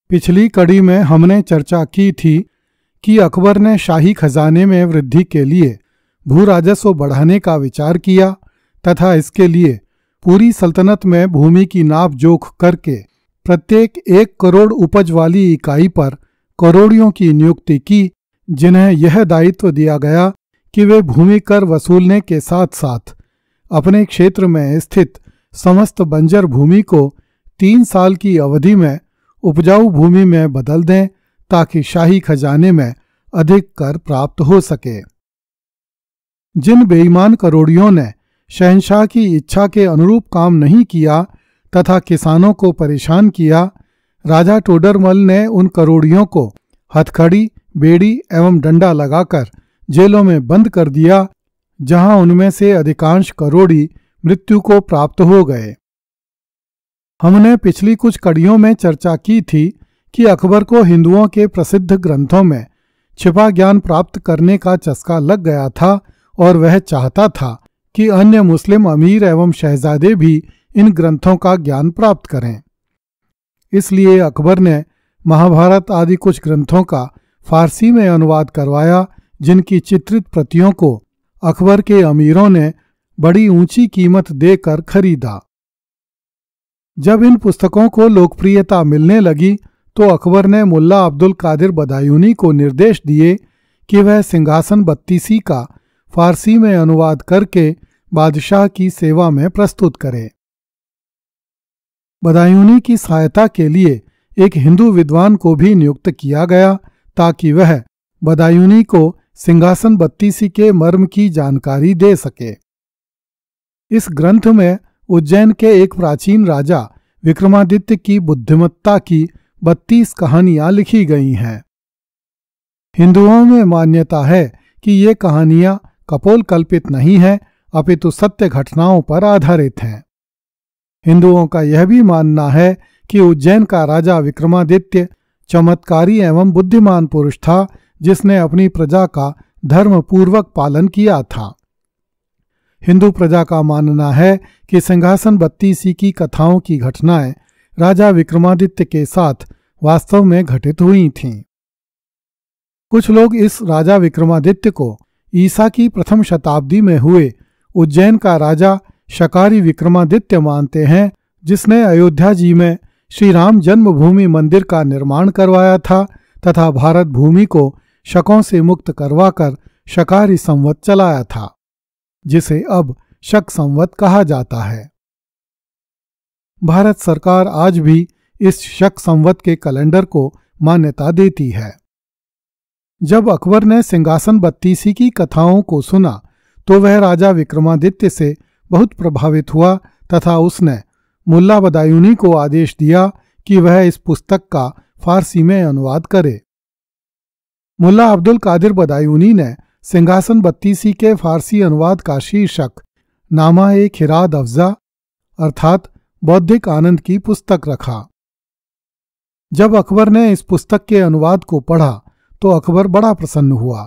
पिछली कड़ी में हमने चर्चा की थी कि अकबर ने शाही खजाने में वृद्धि के लिए भू राजस्व बढ़ाने का विचार किया तथा इसके लिए पूरी सल्तनत में भूमि की नाप जोख करके प्रत्येक 1 करोड़ उपज वाली इकाई पर करोड़ियों की नियुक्ति की, जिन्हें यह दायित्व दिया गया कि वे भूमि कर वसूलने के साथ साथ अपने क्षेत्र में स्थित समस्त बंजर भूमि को 3 साल की अवधि में उपजाऊ भूमि में बदल दें ताकि शाही खजाने में अधिक कर प्राप्त हो सके। जिन बेईमान करोड़ियों ने शहंशाह की इच्छा के अनुरूप काम नहीं किया तथा किसानों को परेशान किया, राजा टोडरमल ने उन करोड़ियों को हथकड़ी, बेड़ी एवं डंडा लगाकर जेलों में बंद कर दिया, जहां उनमें से अधिकांश करोड़ी मृत्यु को प्राप्त हो गए। हमने पिछली कुछ कड़ियों में चर्चा की थी कि अकबर को हिंदुओं के प्रसिद्ध ग्रंथों में छिपा ज्ञान प्राप्त करने का चस्का लग गया था और वह चाहता था कि अन्य मुस्लिम अमीर एवं शहजादे भी इन ग्रंथों का ज्ञान प्राप्त करें। इसलिए अकबर ने महाभारत आदि कुछ ग्रंथों का फारसी में अनुवाद करवाया, जिनकी चित्रित प्रतियों को अकबर के अमीरों ने बड़ी ऊंची कीमत देकर खरीदा। जब इन पुस्तकों को लोकप्रियता मिलने लगी तो अकबर ने मुल्ला अब्दुल कादिर बदायूनी को निर्देश दिए कि वह सिंहासन बत्तीसी का फारसी में अनुवाद करके बादशाह की सेवा में प्रस्तुत करे। बदायूनी की सहायता के लिए एक हिंदू विद्वान को भी नियुक्त किया गया ताकि वह बदायूनी को सिंहासन बत्तीसी के मर्म की जानकारी दे सके। इस ग्रंथ में उज्जैन के एक प्राचीन राजा विक्रमादित्य की बुद्धिमत्ता की 32 कहानियां लिखी गई हैं। हिंदुओं में मान्यता है कि ये कहानियां कपोल कल्पित नहीं हैं, अपितु सत्य घटनाओं पर आधारित हैं। हिंदुओं का यह भी मानना है कि उज्जैन का राजा विक्रमादित्य चमत्कारी एवं बुद्धिमान पुरुष था, जिसने अपनी प्रजा का धर्मपूर्वक पालन किया था। हिंदू प्रजा का मानना है कि सिंहासन बत्तीसी की कथाओं की घटनाएं राजा विक्रमादित्य के साथ वास्तव में घटित हुई थीं। कुछ लोग इस राजा विक्रमादित्य को ईसा की प्रथम शताब्दी में हुए उज्जैन का राजा शकारी विक्रमादित्य मानते हैं, जिसने अयोध्या जी में श्री राम जन्मभूमि मंदिर का निर्माण करवाया था तथा भारत भूमि को शकों से मुक्त करवाकर शकारी संवत चलाया था, जिसे अब शक संवत कहा जाता है। भारत सरकार आज भी इस शक संवत के कैलेंडर को मान्यता देती है। जब अकबर ने सिंहासन बत्तीसी की कथाओं को सुना तो वह राजा विक्रमादित्य से बहुत प्रभावित हुआ तथा उसने मुल्ला बदायूनी को आदेश दिया कि वह इस पुस्तक का फारसी में अनुवाद करे। मुल्ला अब्दुल कादिर बदायूनी ने सिंहासन बत्तीसी के फारसी अनुवाद का शीर्षक नामा-ए-खिराद अफ़ज़ा अर्थात बौद्धिक आनंद की पुस्तक रखा। जब अकबर ने इस पुस्तक के अनुवाद को पढ़ा तो अकबर बड़ा प्रसन्न हुआ।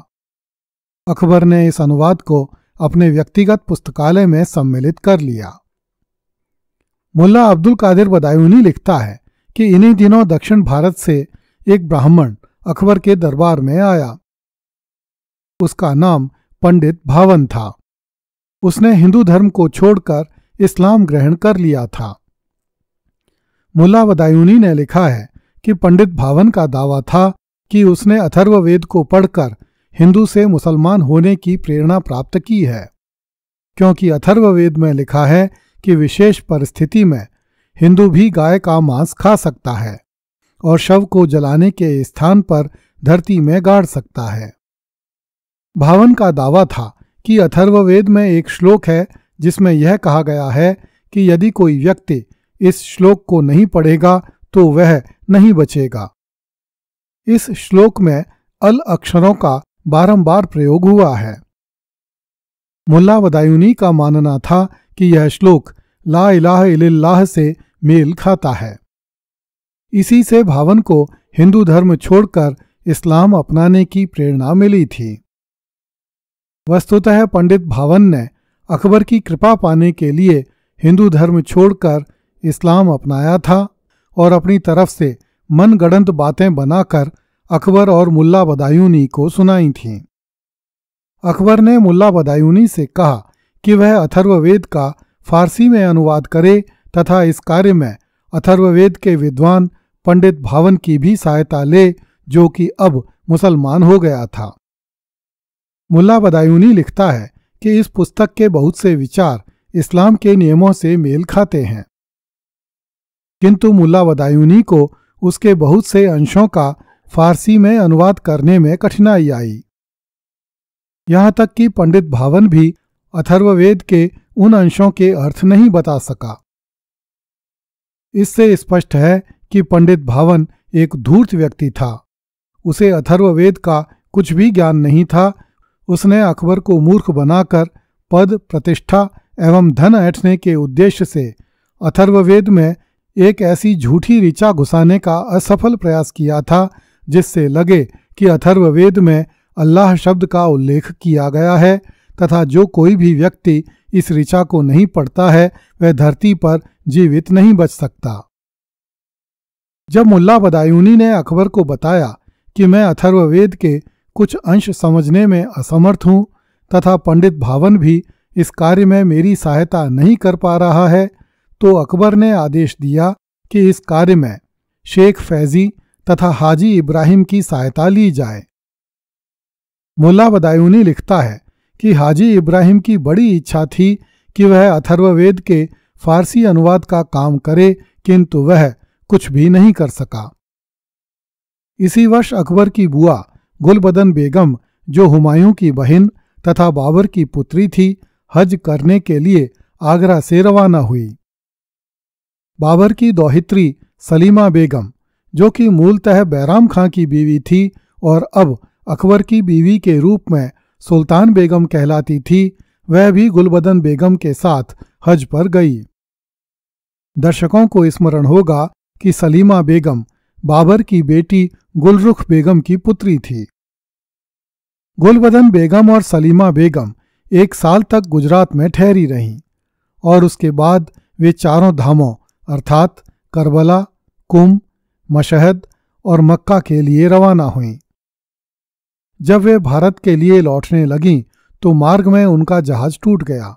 अकबर ने इस अनुवाद को अपने व्यक्तिगत पुस्तकालय में सम्मिलित कर लिया। मुल्ला अब्दुल कादिर बदायूनी लिखता है कि इन्हीं दिनों दक्षिण भारत से एक ब्राह्मण अकबर के दरबार में आया। उसका नाम पंडित भावन था। उसने हिंदू धर्म को छोड़कर इस्लाम ग्रहण कर लिया था। मुल्ला बदायूनी ने लिखा है कि पंडित भावन का दावा था कि उसने अथर्ववेद को पढ़कर हिंदू से मुसलमान होने की प्रेरणा प्राप्त की है, क्योंकि अथर्ववेद में लिखा है कि विशेष परिस्थिति में हिंदू भी गाय का मांस खा सकता है और शव को जलाने के स्थान पर धरती में गाड़ सकता है। भावन का दावा था कि अथर्ववेद में एक श्लोक है जिसमें यह कहा गया है कि यदि कोई व्यक्ति इस श्लोक को नहीं पढ़ेगा तो वह नहीं बचेगा। इस श्लोक में अल अक्षरों का बारंबार प्रयोग हुआ है। मुल्ला बदायूनी का मानना था कि यह श्लोक ला इलाहा इल्लल्लाह से मेल खाता है। इसी से भावन को हिंदू धर्म छोड़कर इस्लाम अपनाने की प्रेरणा मिली थी। वस्तुतः पंडित भावन ने अकबर की कृपा पाने के लिए हिंदू धर्म छोड़कर इस्लाम अपनाया था और अपनी तरफ से मनगढ़ंत बातें बनाकर अकबर और मुल्ला बदायूनी को सुनाई थीं। अकबर ने मुल्ला बदायूनी से कहा कि वह अथर्ववेद का फारसी में अनुवाद करे तथा इस कार्य में अथर्ववेद के विद्वान पंडित भावन की भी सहायता ले, जो कि अब मुसलमान हो गया था। मुल्ला बदायूनी लिखता है कि इस पुस्तक के बहुत से विचार इस्लाम के नियमों से मेल खाते हैं, किंतु मुल्ला बदायूनी को उसके बहुत से अंशों का फारसी में अनुवाद करने में कठिनाई आई। यहाँ तक कि पंडित भावन भी अथर्ववेद के उन अंशों के अर्थ नहीं बता सका। इससे स्पष्ट है कि पंडित भावन एक धूर्त व्यक्ति था। उसे अथर्ववेद का कुछ भी ज्ञान नहीं था। उसने अकबर को मूर्ख बनाकर पद, प्रतिष्ठा एवं धन ऐंठने के उद्देश्य से अथर्ववेद में एक ऐसी झूठी ऋचा घुसाने का असफल प्रयास किया था जिससे लगे कि अथर्ववेद में अल्लाह शब्द का उल्लेख किया गया है तथा जो कोई भी व्यक्ति इस ऋचा को नहीं पढ़ता है वह धरती पर जीवित नहीं बच सकता। जब मुल्ला बदायूनी ने अकबर को बताया कि मैं अथर्ववेद के कुछ अंश समझने में असमर्थ हूँ तथा पंडित भावन भी इस कार्य में मेरी सहायता नहीं कर पा रहा है, तो अकबर ने आदेश दिया कि इस कार्य में शेख फैजी तथा हाजी इब्राहिम की सहायता ली जाए। मुल्ला बदायूनी लिखता है कि हाजी इब्राहिम की बड़ी इच्छा थी कि वह अथर्ववेद के फारसी अनुवाद का काम करे, किंतु वह कुछ भी नहीं कर सका। इसी वर्ष अकबर की बुआ गुलबदन बेगम, जो हुमायूं की बहन तथा बाबर की पुत्री थी, हज करने के लिए आगरा से रवाना हुई। बाबर की दौहित्री सलीमा बेगम, जो कि मूलतः बैराम खां की बीवी थी और अब अकबर की बीवी के रूप में सुल्तान बेगम कहलाती थी, वह भी गुलबदन बेगम के साथ हज पर गई। दर्शकों को स्मरण होगा कि सलीमा बेगम बाबर की बेटी गुलरुख बेगम की पुत्री थी। गुलबदन बेगम और सलीमा बेगम 1 साल तक गुजरात में ठहरी रहीं और उसके बाद वे चारों धामों अर्थात करबला, कुंभ, मशहद और मक्का के लिए रवाना हुईं। जब वे भारत के लिए लौटने लगीं तो मार्ग में उनका जहाज टूट गया।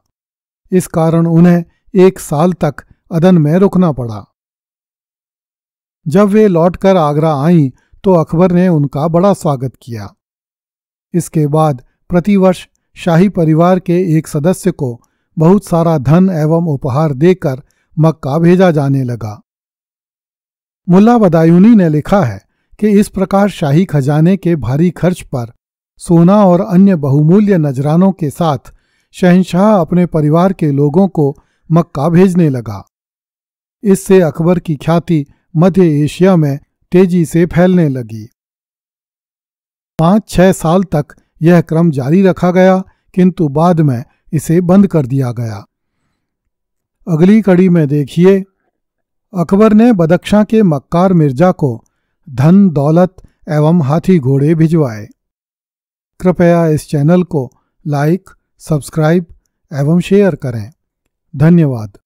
इस कारण उन्हें 1 साल तक अदन में रुकना पड़ा। जब वे लौटकर आगरा आईं तो अकबर ने उनका बड़ा स्वागत किया। इसके बाद प्रतिवर्ष शाही परिवार के एक सदस्य को बहुत सारा धन एवं उपहार देकर मक्का भेजा जाने लगा। मुल्ला बदायूनी ने लिखा है कि इस प्रकार शाही खजाने के भारी खर्च पर सोना और अन्य बहुमूल्य नजरानों के साथ शहंशाह अपने परिवार के लोगों को मक्का भेजने लगा। इससे अकबर की ख्याति मध्य एशिया में तेजी से फैलने लगी। 5-6 साल तक यह क्रम जारी रखा गया, किंतु बाद में इसे बंद कर दिया गया। अगली कड़ी में देखिए, अकबर ने बदख्शां के मक्कार मिर्जा को धन, दौलत एवं हाथी घोड़े भिजवाए। कृपया इस चैनल को लाइक, सब्सक्राइब एवं शेयर करें। धन्यवाद।